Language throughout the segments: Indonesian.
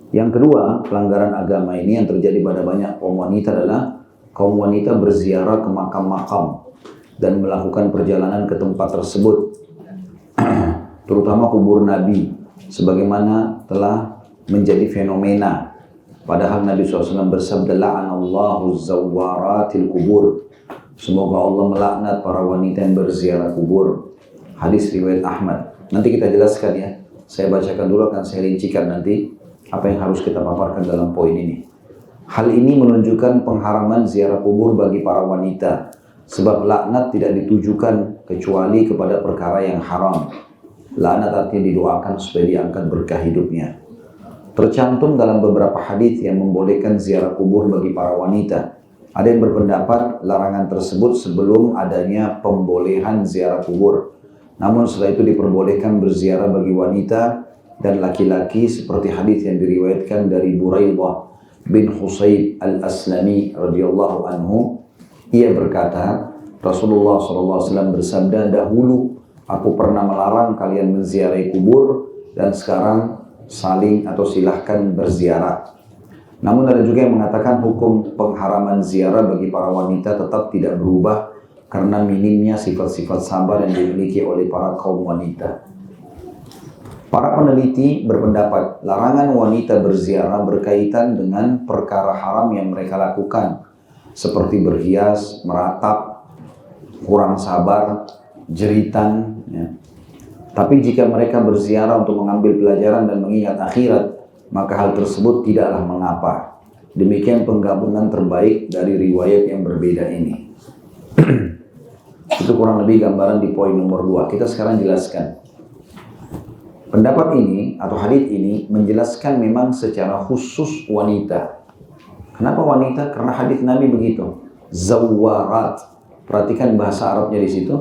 Yang kedua, pelanggaran agama ini yang terjadi pada banyak kaum wanita adalah kaum wanita berziarah ke makam-makam dan melakukan perjalanan ke tempat tersebut, terutama kubur Nabi, sebagaimana telah menjadi fenomena. Padahal Nabi SAW bersabda, la'anallahu zawwaratil kubur. Semoga Allah melaknat para wanita yang berziarah kubur. Hadis riwayat Ahmad. Nanti kita jelaskan ya. Saya bacakan dulu, akan saya rincikan nanti apa yang harus kita paparkan dalam poin ini. Hal ini menunjukkan pengharaman ziarah kubur bagi para wanita. Sebab laknat tidak ditujukan kecuali kepada perkara yang haram. Laknat artinya didoakan supaya diangkat berkah hidupnya. Tercantum dalam beberapa hadis yang membolehkan ziarah kubur bagi para wanita. Ada yang berpendapat larangan tersebut sebelum adanya pembolehan ziarah kubur. Namun setelah itu diperbolehkan berziarah bagi wanita dan laki-laki seperti hadis yang diriwayatkan dari Buraidah bin Husayb al-Aslami radhiyallahu anhu. Ia berkata, Rasulullah SAW bersabda, dahulu aku pernah melarang kalian menziarahi kubur dan sekarang saling atau silahkan berziarah. Namun ada juga yang mengatakan hukum pengharaman ziarah bagi para wanita tetap tidak berubah karena minimnya sifat-sifat sabar yang dimiliki oleh para kaum wanita. Para peneliti berpendapat larangan wanita berziarah berkaitan dengan perkara haram yang mereka lakukan, seperti berhias, meratap, kurang sabar, jeritan. Ya. Tapi jika mereka berziarah untuk mengambil pelajaran dan mengingat akhirat, maka hal tersebut tidaklah mengapa. Demikian penggabungan terbaik dari riwayat yang berbeda ini. Itu kurang lebih gambaran di poin nomor 2. Kita sekarang jelaskan. Pendapat ini atau hadits ini menjelaskan memang secara khusus wanita. Kenapa wanita? Karena hadits Nabi begitu. Zawwarat. Perhatikan bahasa Arabnya di situ.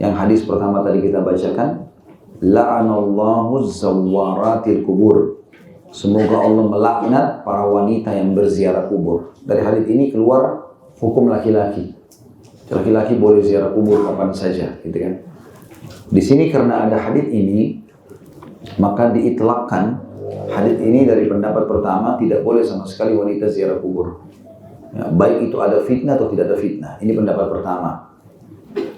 Yang hadis pertama tadi kita bacakan. La'anallahu zawwaratil kubur. Semoga Allah melaknat para wanita yang berziarah kubur. Dari hadits ini keluar hukum laki-laki. Laki-laki boleh ziarah kubur kapan saja, gitu kan? Di sini karena ada hadits ini, maka diitlakkan hadits ini dari pendapat pertama tidak boleh sama sekali wanita ziarah kubur. Ya, baik itu ada fitnah atau tidak ada fitnah. Ini pendapat pertama.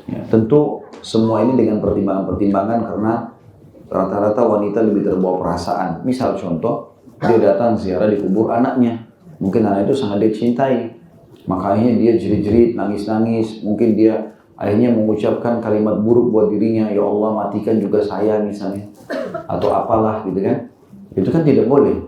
Ya, tentu semua ini dengan pertimbangan-pertimbangan karena rata-rata wanita lebih terbawa perasaan. Misal contoh, dia datang ziarah di kubur anaknya. Mungkin anak itu sangat dia cintai. Makanya dia jerit-jerit, nangis-nangis. Mungkin dia akhirnya mengucapkan kalimat buruk buat dirinya. Ya Allah, matikan juga saya misalnya. Atau apalah gitu kan. Itu kan tidak boleh.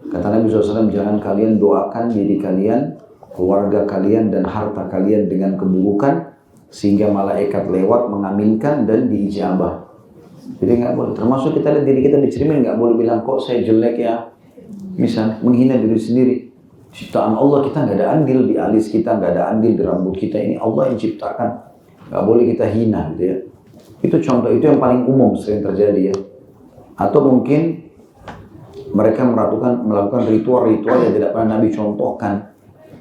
Kata Nabi SAW, jangan kalian doakan diri kalian, keluarga kalian dan harta kalian dengan keburukan. Sehingga malaikat lewat mengaminkan dan diijabah. Jadi nggak boleh. Termasuk kita lihat diri kita di cermin, nggak boleh bilang kok saya jelek ya. Misal menghina diri sendiri. Ciptaan Allah, kita nggak ada andil di alis kita, nggak ada andil di rambut kita. Ini Allah yang ciptakan. Nggak boleh kita hina gitu ya. Itu contoh, itu yang paling umum sering terjadi ya. Atau mungkin mereka melakukan ritual-ritual yang tidak pernah Nabi contohkan.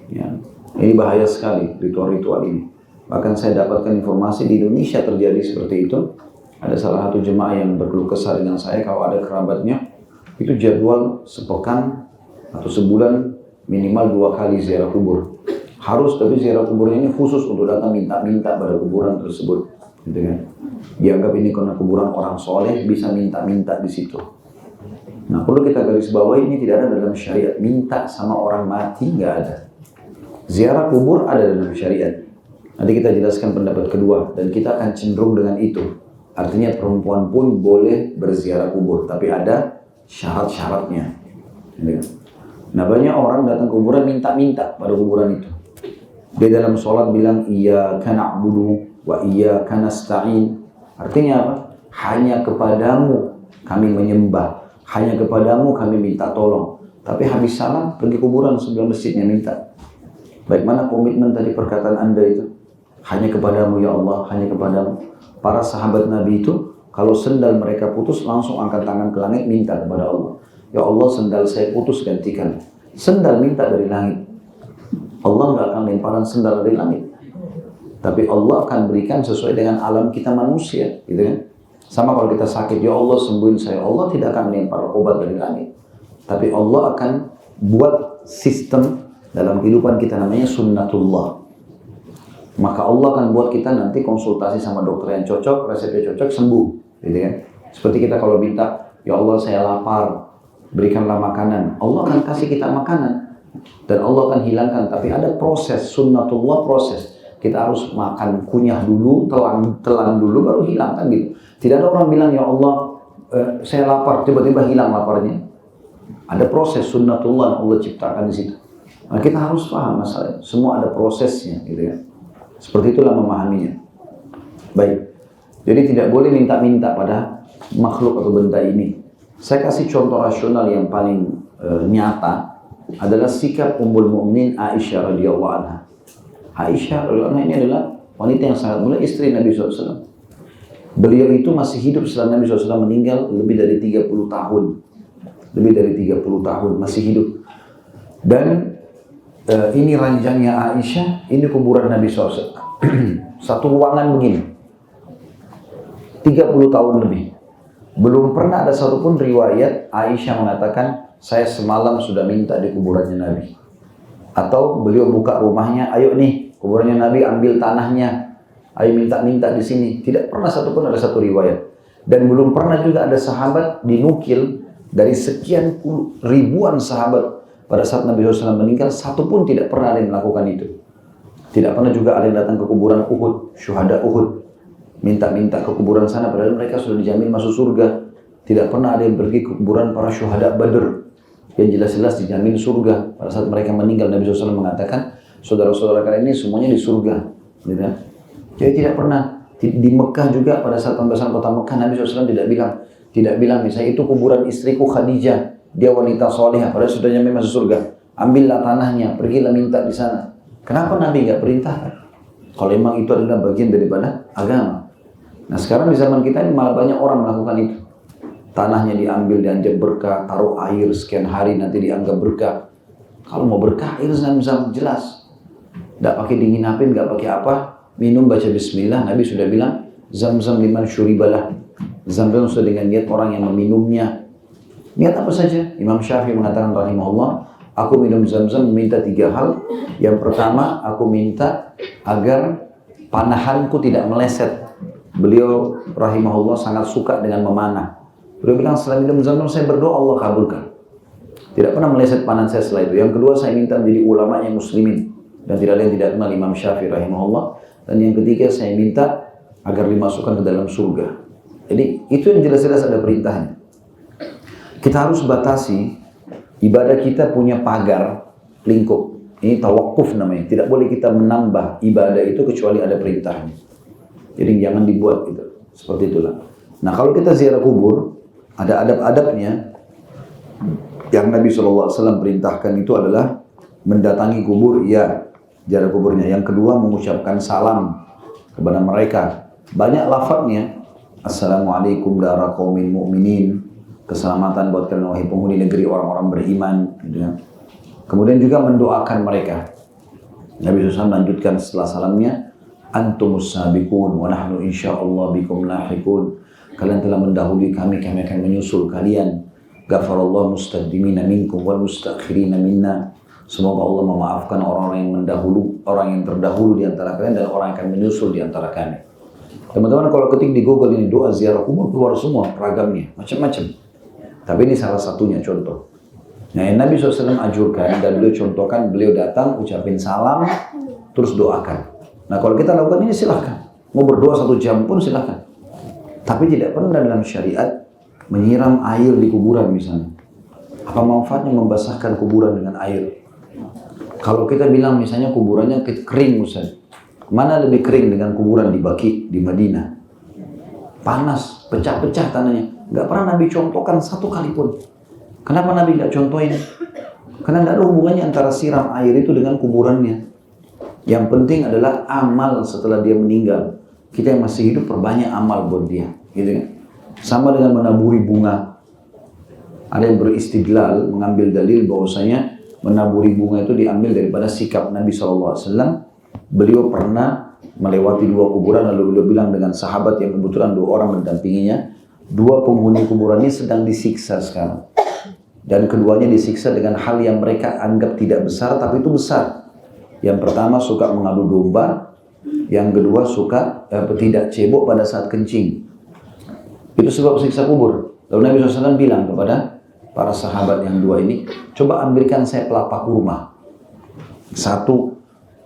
Ya. Ini bahaya sekali ritual-ritual ini. Bahkan saya dapatkan informasi di Indonesia terjadi seperti itu. Ada salah satu jemaah yang berkeluh kesah dengan saya, kalau ada kerabatnya, itu jadwal sepekan atau sebulan minimal 2 kali ziarah kubur. Harus, tapi ziarah kuburnya ini khusus untuk datang minta-minta pada kuburan tersebut. Gitu kan. Dianggap ini karena kuburan orang soleh, bisa minta-minta di situ. Nah, perlu kita garis bawahi, ini tidak ada dalam syariat. Minta sama orang mati, nggak ada. Ziarah kubur ada dalam syariat. Nanti kita jelaskan pendapat kedua, dan kita akan cenderung dengan itu. Artinya perempuan pun boleh berziarah kubur, tapi ada syarat-syaratnya. Nah, banyak orang datang ke kuburan minta-minta pada kuburan itu. Dia dalam sholat bilang, iyyaka na'budu wa iyyaka nasta'in. Artinya apa? Hanya kepadamu kami menyembah, hanya kepadamu kami minta tolong. Tapi habis salam pergi kuburan sebelah masjidnya minta. Bagaimana komitmen tadi perkataan Anda itu? Hanya kepadamu ya Allah, hanya kepadamu. Para sahabat Nabi itu kalau sendal mereka putus langsung angkat tangan ke langit minta kepada Allah. Ya Allah, sendal saya putus, gantikan. Sendal minta dari langit. Allah nggak akan lemparan sendal dari langit. Tapi Allah akan berikan sesuai dengan alam kita manusia, gitu kan? Sama kalau kita sakit, ya Allah sembuhin saya. Allah tidak akan melempar obat dari langit. Tapi Allah akan buat sistem dalam kehidupan kita namanya sunnatullah. Maka Allah akan buat kita nanti konsultasi sama dokter yang cocok, resepnya cocok, sembuh, gitu kan? Seperti kita kalau minta, ya Allah saya lapar, berikanlah makanan. Allah akan kasih kita makanan dan Allah akan hilangkan. Tapi ada proses sunnatullah, proses. Kita harus makan kunyah dulu, telan dulu, baru hilang kan gitu. Tidak ada orang bilang ya Allah saya lapar, tiba-tiba hilang laparnya. Ada proses sunnatullah yang Allah ciptakan di situ. Nah, kita harus paham masalah. Semua ada prosesnya, gitu ya. Seperti itulah memahaminya. Baik. Jadi tidak boleh minta-minta pada makhluk atau benda ini. Saya kasih contoh rasional yang paling nyata adalah sikap Ummul Mukminin Aisyah radhiyallahu anha. Aisyah radhiyallahu anha ini adalah wanita yang sangat mulia, istri Nabi SAW. Beliau itu masih hidup setelah Nabi SAW meninggal lebih dari 30 tahun. Lebih dari 30 tahun masih hidup. Dan ini ranjangnya Aisyah, ini kuburan Nabi SAW. Satu ruangan begini. 30 tahun lebih. Belum pernah ada satupun riwayat Aisyah mengatakan, saya semalam sudah minta di kuburannya Nabi. Atau beliau buka rumahnya, ayo nih kuburannya Nabi ambil tanahnya. Ayo minta-minta di sini. Tidak pernah satupun ada satu riwayat. Dan belum pernah juga ada sahabat dinukil dari sekian ribuan sahabat pada saat Nabi SAW meninggal, satu pun tidak pernah ada yang melakukan itu. Tidak pernah juga ada yang datang ke kuburan Uhud, syuhada Uhud, minta-minta ke kuburan sana, padahal mereka sudah dijamin masuk surga. Tidak pernah ada yang pergi ke kuburan para syuhada Badr, yang jelas-jelas dijamin surga. Pada saat mereka meninggal, Nabi SAW mengatakan, saudara-saudara kalian ini semuanya di surga. Gitu. Jadi tidak pernah. Di Mekah juga pada saat pembebasan kota Mekah, Nabi SAW tidak bilang misalnya itu kuburan istriku Khadijah, dia wanita solehah, padahal sudah nyampe masuk surga. Ambillah tanahnya, pergilah minta di sana. Kenapa Nabi nggak perintahkan? Kalau memang itu adalah bagian daripada agama. Nah sekarang di zaman kita ini malah banyak orang melakukan itu. Tanahnya diambil, dianggap berkah, taruh air sekian hari nanti dianggap berkah. Kalau mau berkah air Zam-Zam jelas. Nggak pakai dinginapin, nggak pakai apa. Minum baca bismillah, Nabi sudah bilang Zam-Zam liman syuribalah. Zam-Zam sudah dengan niat orang yang meminumnya. Niat apa saja? Imam Syafi'i mengatakan rahimahullah, aku minum Zam-Zam meminta 3 hal. Yang pertama, aku minta agar panahanku tidak meleset. Beliau rahimahullah sangat suka dengan memanah. Beliau bilang setelah minum Zam-Zam saya berdoa Allah kabulkan. Tidak pernah meleset panah saya setelah itu. Yang kedua, saya minta menjadi ulama yang muslimin. Dan tidak ada yang tidak kenal Imam Syafi'i rahimahullah. Dan yang ketiga, saya minta agar dimasukkan ke dalam surga. Jadi itu yang jelas-jelas ada perintahnya. Kita harus batasi ibadah kita punya pagar lingkup. Ini tawakuf namanya. Tidak boleh kita menambah ibadah itu kecuali ada perintahnya. Jadi jangan dibuat gitu. Seperti itulah. Nah kalau kita ziarah kubur, ada adab-adabnya. Yang Nabi SAW perintahkan itu adalah mendatangi kubur, ya, ziarah kuburnya. Yang kedua mengucapkan salam kepada mereka. Banyak lafadznya. Assalamualaikum dara qaumin mu'minin. Keselamatan buat kalian wahai penghuni negeri orang-orang beriman. Gitu ya. Kemudian juga mendoakan mereka. Nabi SAW lanjutkan setelah salamnya, antumus sabiqun wa nahnu insyaallah bikum lahiqun. Kalian telah mendahului kami akan menyusul kalian. Ghafarallahu mustaqdimina minkum wal mustakhirina minna. Semoga Allah memaafkan orang-orang yang mendahulu, orang yang terdahulu di antara kalian dan orang yang akan menyusul di antara kami. Teman-teman kalau ketik di Google ini doa ziarah kubur keluar semua ragamnya, macam-macam. Tapi ini salah satunya contoh. Nah yang Nabi SAW anjurkan dan beliau contohkan, beliau datang ucapin salam, terus doakan. Nah kalau kita lakukan ini silahkan. Mau berdoa 1 jam pun silahkan. Tapi tidak pernah dalam syariat menyiram air di kuburan misalnya. Apa manfaatnya membasahkan kuburan dengan air? Kalau kita bilang misalnya kuburannya kering Ustaz. Mana lebih kering dengan kuburan di Baqi, di Madinah? Panas, pecah-pecah tanahnya. Gak pernah Nabi contohkan 1 kali pun. Kenapa Nabi gak contohin? Karena gak ada hubungannya antara siram air itu dengan kuburannya. Yang penting adalah amal setelah dia meninggal. Kita yang masih hidup perbanyak amal buat dia. Gitu kan? Sama dengan menaburi bunga. Ada yang beristidlal, mengambil dalil bahwasanya menaburi bunga itu diambil daripada sikap Nabi SAW. Beliau pernah melewati 2 kuburan, lalu beliau bilang dengan sahabat yang kebetulan 2 orang mendampinginya, 2 penghuni kuburan ini sedang disiksa sekarang. dan keduanya disiksa dengan hal yang mereka anggap tidak besar tapi itu besar. Yang pertama suka mengadu domba, yang kedua suka tidak cebok pada saat kencing. Itu sebab siksa kubur. Lalu Nabi SAW bilang kepada para sahabat yang dua ini, coba ambilkan saya pelapa kurma, satu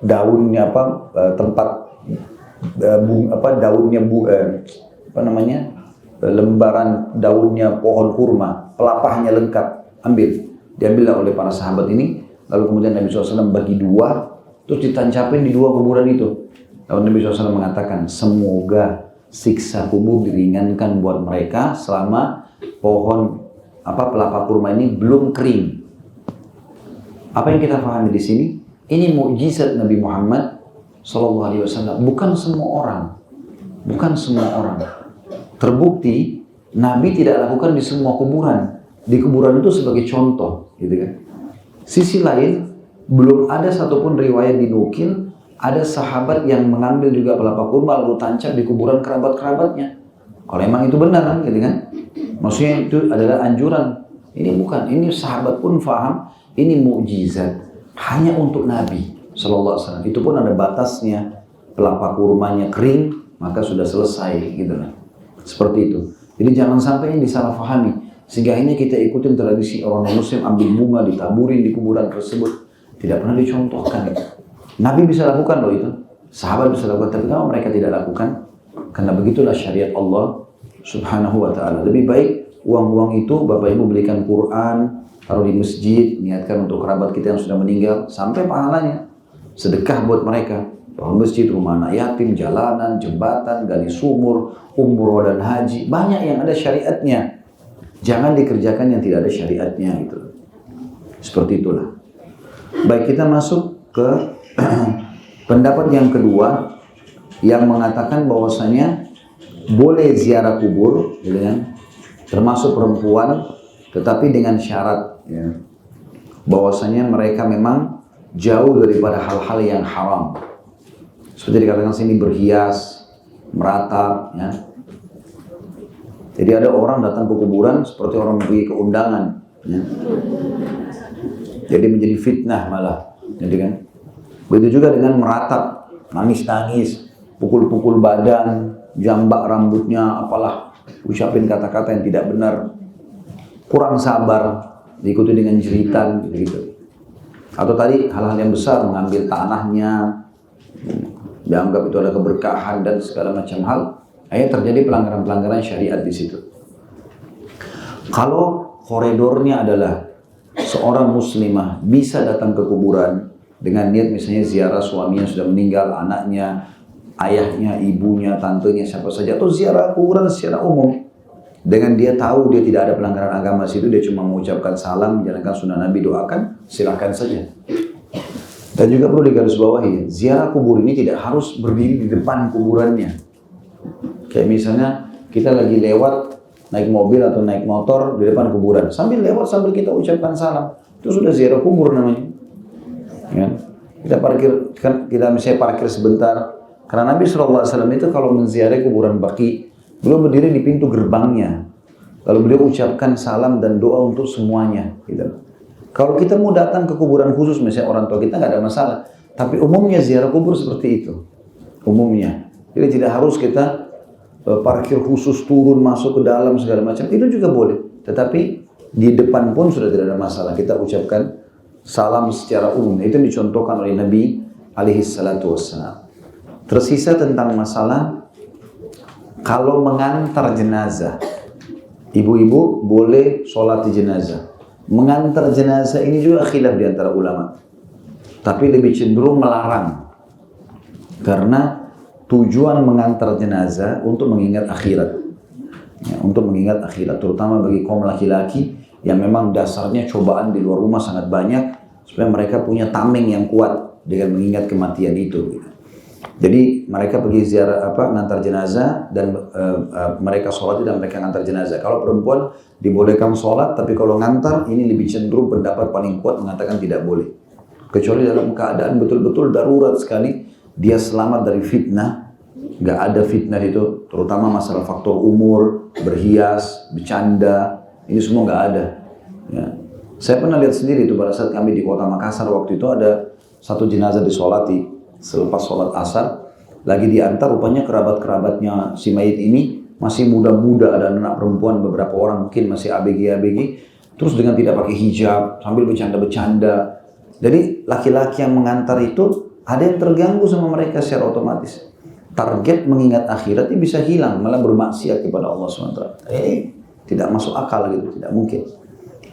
daunnya tempat daunnya lembaran daunnya pohon kurma, pelapahnya lengkap, ambil. Diambillah oleh para sahabat ini, lalu kemudian Nabi SAW bagi dua, terus ditancapin di dua kuburan itu. Lalu Nabi SAW mengatakan, semoga siksa kubur diringankan buat mereka selama pohon pelapa kurma ini belum kering. Apa yang kita pahami di sini? Ini mukjizat Nabi Muhammad SAW. Bukan semua orang. Terbukti Nabi tidak lakukan di semua kuburan. Di kuburan itu sebagai contoh, gitu kan. Sisi lain, belum ada satupun riwayat dinukil ada sahabat yang mengambil juga pelapa kurma lalu tancap di kuburan kerabat-kerabatnya. Kalau emang itu benar, gitu kan? Maksudnya itu adalah anjuran. Ini bukan, ini sahabat pun faham, ini mukjizat hanya untuk Nabi SAW. Itu pun ada batasnya. Pelapa kurmanya kering, maka sudah selesai, gitu kan. Seperti itu. Jadi jangan sampai ini disalahfahami. Sehingga ini kita ikutin tradisi orang Muslim ambil bunga ditaburin di kuburan tersebut. Tidak pernah dicontohkan. Nabi bisa lakukan loh itu. Sahabat bisa lakukan, tapi kalau mereka tidak lakukan, karena begitulah syariat Allah Subhanahu wa ta'ala. Lebih baik uang-uang itu Bapak Ibu belikan Quran, taruh di masjid, niatkan untuk kerabat kita yang sudah meninggal, sampai pahalanya. Sedekah buat mereka. Bangun masjid, rumah anak yatim, jalanan, jembatan, gali sumur, umroh dan haji. Banyak yang ada syariatnya. Jangan dikerjakan yang tidak ada syariatnya gitu. Seperti itulah. Baik, kita masuk ke pendapat yang kedua yang mengatakan bahwasanya boleh ziarah kubur, gitu kan? Termasuk perempuan, tetapi dengan syarat, ya, bahwasanya mereka memang jauh daripada hal-hal yang haram. Seperti dikatakan sini berhias, meratap, ya. Jadi ada orang datang ke kuburan seperti orang pergi ke undangan, ya. Jadi menjadi fitnah malah, jadi kan. Begitu juga dengan meratap, nangis-nangis, pukul-pukul badan, jambak rambutnya, apalah, ucapin kata-kata yang tidak benar, kurang sabar, diikuti dengan jeritan, gitu. Atau tadi hal-hal yang besar, mengambil tanahnya, dianggap itu ada keberkahan dan segala macam hal. Akhirnya terjadi pelanggaran-pelanggaran syariat di situ. Kalau koridornya adalah seorang muslimah bisa datang ke kuburan dengan niat misalnya ziarah suaminya sudah meninggal, anaknya, ayahnya, ibunya, tantenya, siapa saja, atau ziarah kuburan secara umum. Dengan dia tahu dia tidak ada pelanggaran agama situ, dia cuma mengucapkan salam, menjalankan sunnah Nabi, doakan, silakan saja. Dan juga perlu digarisbawahi, ziarah kubur ini tidak harus berdiri di depan kuburannya. Kayak misalnya kita lagi lewat, naik mobil atau naik motor di depan kuburan, sambil lewat sambil kita ucapkan salam, itu sudah ziarah kubur namanya. Ya. Kita misalnya parkir sebentar, karena Nabi SAW itu kalau menziarahi kuburan Baqi, beliau berdiri di pintu gerbangnya, lalu beliau ucapkan salam dan doa untuk semuanya, gitu. Kalau kita mau datang ke kuburan khusus, misalnya orang tua kita, nggak ada masalah. Tapi umumnya ziarah kubur seperti itu. Umumnya. Jadi tidak harus kita parkir khusus, turun, masuk ke dalam, segala macam. Itu juga boleh. Tetapi di depan pun sudah tidak ada masalah. Kita ucapkan salam secara umum. Itu yang dicontohkan oleh Nabi alaihissalam. Tersisa tentang masalah kalau mengantar jenazah. Ibu-ibu boleh sholat di jenazah. Mengantar jenazah ini juga khilaf di antara ulama. Tapi lebih cenderung melarang. Karena tujuan mengantar jenazah untuk mengingat akhirat. Ya, untuk mengingat akhirat. Terutama bagi kaum laki-laki yang memang dasarnya cobaan di luar rumah sangat banyak. Supaya mereka punya tameng yang kuat dengan mengingat kematian itu. Jadi mereka pergi ziarah ngantar jenazah dan mereka sholat dan mereka ngantar jenazah. Kalau perempuan dibolehkan sholat, tapi kalau ngantar ini lebih cenderung pendapat paling kuat mengatakan tidak boleh. Kecuali dalam keadaan betul-betul darurat sekali, dia selamat dari fitnah. Nggak ada fitnah itu, terutama masalah faktor umur, berhias, bercanda, ini semua nggak ada. Ya. Saya pernah lihat sendiri itu pada saat kami di kota Makassar waktu itu ada satu jenazah disolati selepas sholat asar, lagi diantar rupanya kerabat-kerabatnya si mayit ini masih muda-muda, ada anak perempuan beberapa orang mungkin masih ABG, terus dengan tidak pakai hijab sambil bercanda-bercanda. Jadi laki-laki yang mengantar itu ada yang terganggu sama mereka secara otomatis. Target mengingat akhirat ini bisa hilang, malah bermaksiat kepada Allah SWT. Tidak masuk akal gitu, tidak mungkin.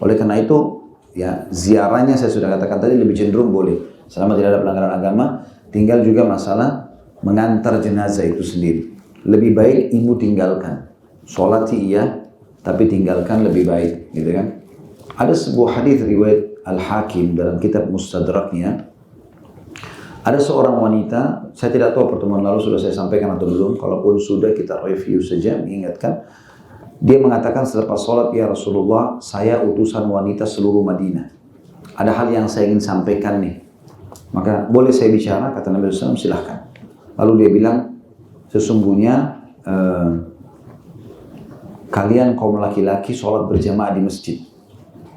Oleh karena itu, ya ziarahnya saya sudah katakan tadi lebih cenderung boleh. Selama tidak ada pelanggaran agama, tinggal juga masalah mengantar jenazah itu sendiri. Lebih baik ibu tinggalkan. Sholati iya, tapi tinggalkan lebih baik, gitu kan? Ada sebuah hadis riwayat Al-Hakim dalam kitab Mustadraknya. Ada seorang wanita, saya tidak tahu pertemuan lalu sudah saya sampaikan atau belum, kalaupun sudah kita review saja, mengingatkan. Dia mengatakan selepas sholat, ya Rasulullah, saya utusan wanita seluruh Madinah. Ada hal yang saya ingin sampaikan nih. Maka boleh saya bicara, kata Nabi SAW, silahkan. Lalu dia bilang, sesungguhnya kalian kaum laki-laki sholat berjamaah di masjid.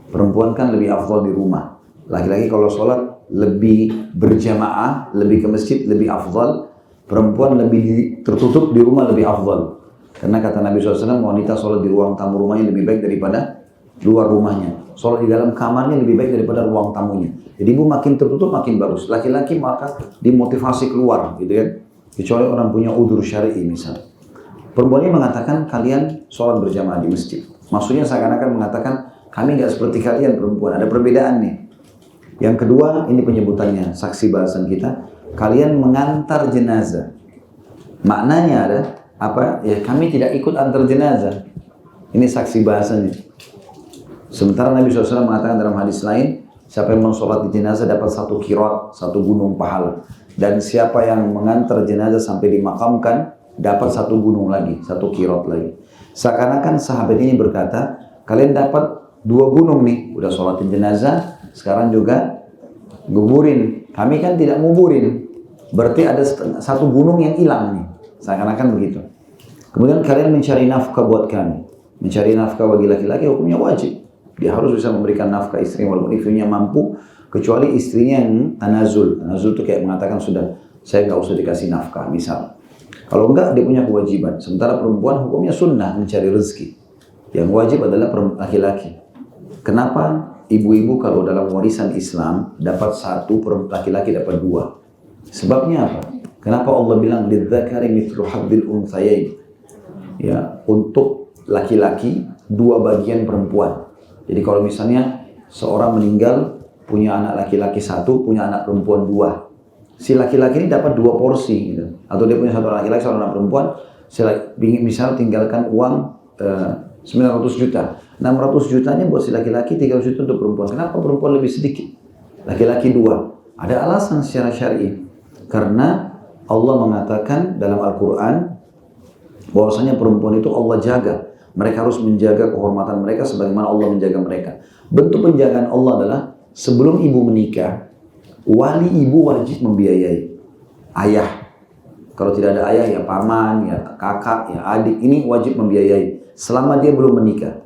Perempuan kan lebih afdal di rumah. Laki-laki kalau sholat lebih berjamaah, lebih ke masjid, lebih afdal. Perempuan lebih tertutup di rumah, lebih afdal. Karena kata Nabi SAW, wanita sholat di ruang tamu rumahnya lebih baik daripada luar rumahnya. Sholat di dalam kamarnya lebih baik daripada ruang tamunya. Jadi ibu makin tertutup makin bagus. Laki-laki maka dimotivasi keluar, gitu kan. Kecuali orang punya udzur syar'i misal. Perempuan ini mengatakan kalian sholat berjamaah di masjid. Maksudnya seakan-akan mengatakan kami nggak seperti kalian perempuan. Ada perbedaan nih. Yang kedua, ini penyebutannya, saksi bahasan kita, kalian mengantar jenazah. Maknanya ada apa? Ya kami tidak ikut antar jenazah. Ini saksi bahasanya. Sementara Nabi SAW mengatakan dalam hadis lain, siapa yang mensolat di jenazah dapat 1 qirat, 1 gunung pahala. Dan siapa yang mengantar jenazah sampai dimakamkan, dapat 1 gunung lagi, 1 qirat lagi. Seakan-akan sahabat ini berkata, kalian dapat 2 gunung nih, udah sholatin jenazah, sekarang juga nguburin. Kami kan tidak nguburin, berarti ada 1 gunung yang hilang nih. Seakan-akan begitu. Kemudian kalian mencari nafkah buat kami. Mencari nafkah bagi laki-laki hukumnya wajib. Dia harus bisa memberikan nafkah istri walaupun istrinya mampu, kecuali istrinya yang tanazul. Tanazul itu kayak mengatakan sudah, saya nggak usah dikasih nafkah misal. Kalau enggak, dia punya kewajiban. Sementara perempuan hukumnya sunnah mencari rezeki. Yang wajib adalah laki-laki. Kenapa ibu-ibu kalau dalam warisan Islam dapat 1, laki-laki dapat 2? Sebabnya apa? Kenapa Allah bilang lidzakari mithlu hadzil unthayain? Ya, untuk laki-laki 2 bagian perempuan. Jadi kalau misalnya seorang meninggal punya anak laki-laki 1, punya anak perempuan 2. Si laki-laki ini dapat 2 porsi gitu. Atau dia punya 1 laki-laki, 1 anak perempuan, misal tinggalkan uang 900 juta. 600 jutanya buat si laki-laki, 300 juta untuk perempuan. Kenapa perempuan lebih sedikit? Laki-laki 2. Ada alasan secara syar'i. Karena Allah mengatakan dalam Al-Quran bahwasanya perempuan itu Allah jaga. Mereka harus menjaga kehormatan mereka sebagaimana Allah menjaga mereka. Bentuk penjagaan Allah adalah sebelum ibu menikah, wali ibu wajib membiayai. Ayah, kalau tidak ada ayah ya paman, ya kakak, ya adik, ini wajib membiayai selama dia belum menikah.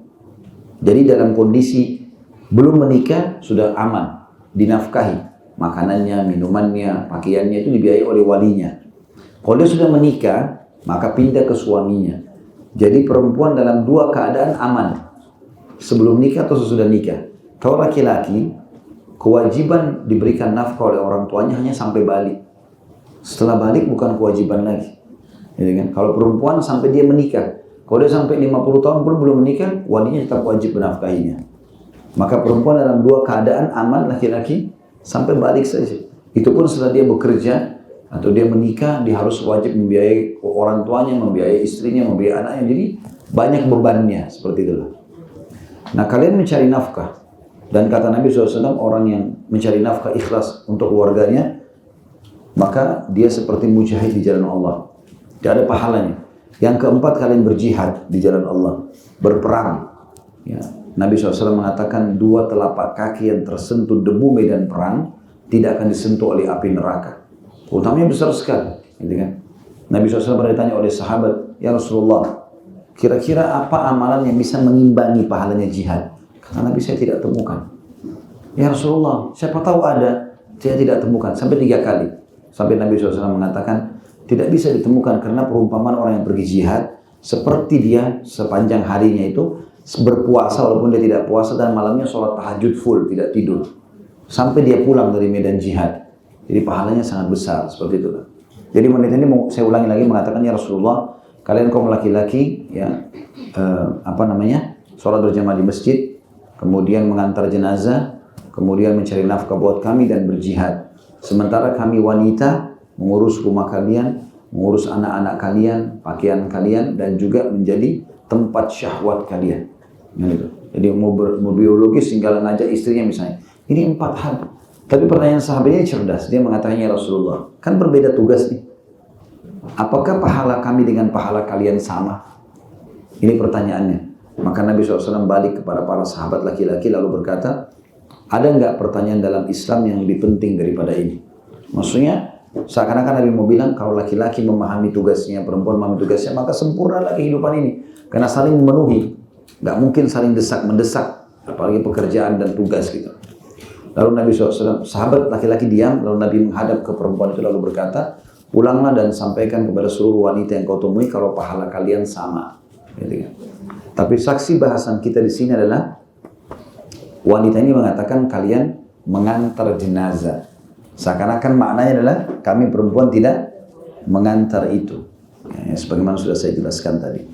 Jadi dalam kondisi belum menikah sudah aman, dinafkahi, makanannya, minumannya, pakaiannya itu dibiayai oleh walinya. Kalau dia sudah menikah, maka pindah ke suaminya. Jadi perempuan dalam 2 keadaan aman, sebelum nikah atau sesudah nikah. Kalau laki-laki, kewajiban diberikan nafkah oleh orang tuanya hanya sampai balik. Setelah balik bukan kewajiban lagi. Jadi kan? Kalau perempuan sampai dia menikah, kalau dia sampai 50 tahun pun belum menikah, walinya tetap wajib menafkahinya. Maka perempuan dalam 2 keadaan aman, laki-laki sampai balik saja. Itu pun setelah dia bekerja atau dia menikah, dia harus wajib membiayai orang tuanya, membiayai istrinya, membiayai anaknya. Jadi banyak bebannya seperti itulah. Nah, kalian mencari nafkah. Dan kata Nabi SAW, orang yang mencari nafkah ikhlas untuk keluarganya, maka dia seperti mujahid di jalan Allah. Tidak ada pahalanya. Yang keempat, kalian berjihad di jalan Allah, berperang. Ya. Nabi SAW mengatakan 2 telapak kaki yang tersentuh debu medan perang tidak akan disentuh oleh api neraka. Utamanya besar sekali, gitu kan? Nabi SAW pernah ditanya oleh sahabat, ya Rasulullah, kira-kira apa amalan yang bisa mengimbangi pahalanya jihad? Kata Nabi, saya tidak temukan. Ya Rasulullah, siapa tahu ada. Saya tidak temukan sampai 3 kali. Sampai Nabi SAW mengatakan tidak bisa ditemukan karena perumpamaan orang yang pergi jihad seperti dia sepanjang harinya itu berpuasa walaupun dia tidak puasa dan malamnya sholat tahajud full, tidak tidur. Sampai dia pulang dari medan jihad. Jadi pahalanya sangat besar seperti itu. Jadi wanita ini saya ulangi lagi mengatakan ya Rasulullah, kalian kaum laki-laki ya sholat berjamaah di masjid, kemudian mengantar jenazah, kemudian mencari nafkah buat kami dan berjihad. Sementara kami wanita mengurus rumah kalian, mengurus anak-anak kalian, pakaian kalian, dan juga menjadi tempat syahwat kalian. Gitu. Jadi mau biologis tinggal ngajak istrinya misalnya. Ini 4 hal. Tapi pertanyaan sahabatnya cerdas. Dia mengatakan ya Rasulullah, kan berbeda tugas nih. Apakah pahala kami dengan pahala kalian sama? Ini pertanyaannya. Maka Nabi SAW balik kepada para sahabat laki-laki lalu berkata, ada nggak pertanyaan dalam Islam yang lebih penting daripada ini? Maksudnya seakan-akan Nabi mau bilang kalau laki-laki memahami tugasnya, perempuan memahami tugasnya, maka sempurnalah kehidupan ini. Karena saling memenuhi, nggak mungkin saling desak-mendesak, apalagi pekerjaan dan tugas gitu. Lalu Nabi SAW, sahabat laki-laki diam, lalu Nabi menghadap ke perempuan itu lalu berkata, pulanglah dan sampaikan kepada seluruh wanita yang kau temui kalau pahala kalian sama. Gitu kan. Tapi saksi bahasan kita di sini adalah wanita ini mengatakan kalian mengantar jenazah. Seakan-akan maknanya adalah kami perempuan tidak mengantar itu. Ya, sebagaimana sudah saya jelaskan tadi.